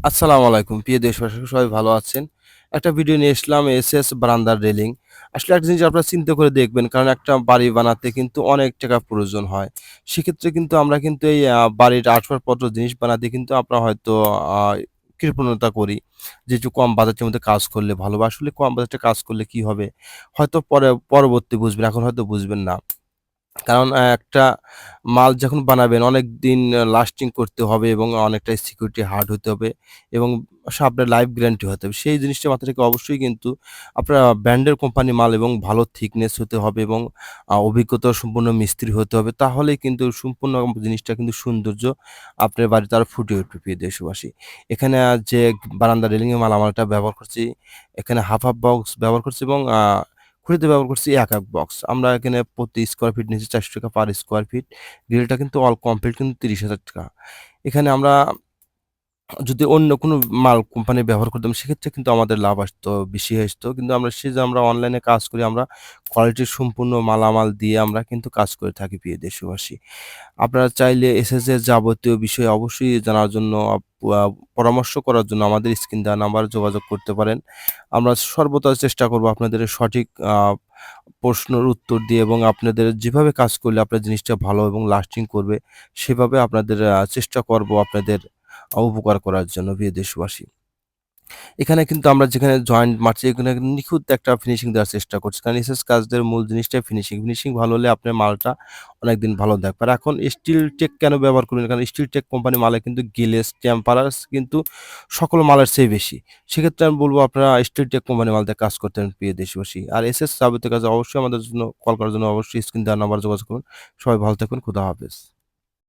আসসালামু আলাইকুম। প্রিয় দেশবাসী সবাই ভালো আছেন? একটা ভিডিও নিয়ে আসলাম এসএস বারান্দার রেলিং। আসলে একটা জিনিস আপনারা চিন্তা করে দেখবেন কারণ একটা বাড়ি বানাতে কিন্তু অনেক টাকা প্রয়োজন হয়। সেক্ষেত্রে কিন্তু আমরা কিন্তু এই বাড়ির আসবাবপত্র জিনিস বানাতে কিন্তু আমরা হয়তো আ কৃপণতা করি যে একটু কম বাজেটের মধ্যে কাজ করলে ভালো বা আসলে কম বাজেটে কাজ করলে কি হবে? হয়তো পরবর্তী বুঝবেন, এখন হয়তো বুঝবেন না। কারণ একটা মাল যখন বানাবেন অনেকদিন লাস্টিং করতে হবে এবং অনেকটা সিকিউরিটি হার্ড হতে হবে এবং আপনার লাইফ গ্যারান্টি হতে হবে। সেই জিনিসটা মাথা রেখে অবশ্যই কিন্তু আপনার ব্র্যান্ডের কোম্পানি মাল এবং ভালো থিকনেস হতে হবে এবং অভিজ্ঞতা সম্পন্ন মিস্ত্রি হতে হবে। তাহলেই কিন্তু সম্পূর্ণ জিনিসটা কিন্তু সৌন্দর্য আপনার বাড়িতে আরো ফুটে উঠবে প্রিয় দেশবাসী। এখানে যে বারান্দা রেলিং এর মালামালটা ব্যবহার করছি, এখানে হাফ বক্স ব্যবহার করছি এবং খুঁটিতে ব্যবহার করছি একক বক্স। আমরা এখানে প্রতি স্কোয়ার ফিট নিচ্ছি ৳৪০০ পার স্কোয়ার ফিট। গ্রিলটা কিন্তু অল কমপ্লিট কিন্তু ৳৩০,০০০। এখানে আমরা যদি অন্য কোনো মাল কোম্পানি ব্যবহার করতাম সেক্ষেত্রে কিন্তু আমাদের লাভ আসতো, বেশি আসতো। কিন্তু আমরা অনলাইনে কাজ করি আমরা কোয়ালিটি সম্পূর্ণ মালামাল দিয়ে আমরা কিন্তু কাজ করে থাকি প্রিয় দেশবাসী। আপনারা চাইলে এসএস এর যাবতীয় বিষয় অবশ্যই জানার জন্য পরামর্শ করার জন্য আমাদের স্ক্রিন দেওয়া নাম্বারে যোগাযোগ করতে পারেন। আমরা সর্বদা চেষ্টা করব আপনাদের সঠিক প্রশ্নের উত্তর দিয়ে এবং আপনাদের যেভাবে কাজ করলে আপনার জিনিসটা ভালো এবং লাস্টিং করবে সেভাবে আপনাদের চেষ্টা করব আপনাদের উপকার করার জন্য প্রিয় দেশবাসী। এখানে কিন্তু আমরা যেখানে জয়েন্ট মারছি এখানে নিখুঁত একটা ফিনিশিং দেওয়ার চেষ্টা করছি। কারণ এসএস কাজদের মূল জিনিসটাই ফিনিশিং। ফিনিশিং ভালো হলে আপনার মালটা অনেকদিন ভালো থাকবে। আর এখন স্টিল টেক কেন ব্যবহার করবেন? কারণ স্টিল টেক কোম্পানি মালে কিন্তু গ্লেজ, টেম্পারাস কিন্তু সকল মালের চেয়ে বেশি। সেক্ষেত্রে আমি বলব আপনারা স্টিল টেক কোম্পানি মাল দিয়ে কাজ করতেন প্রিয় দেশবাসী। আর এসএস যাবতীয় কাজে অবশ্যই আমাদের জন্য কল করার জন্য অবশ্যই স্ক্রিন দেওয়া নাম্বারে যোগাযোগ করুন। সবাই ভালো থাকুন। খোদা হাফেজ।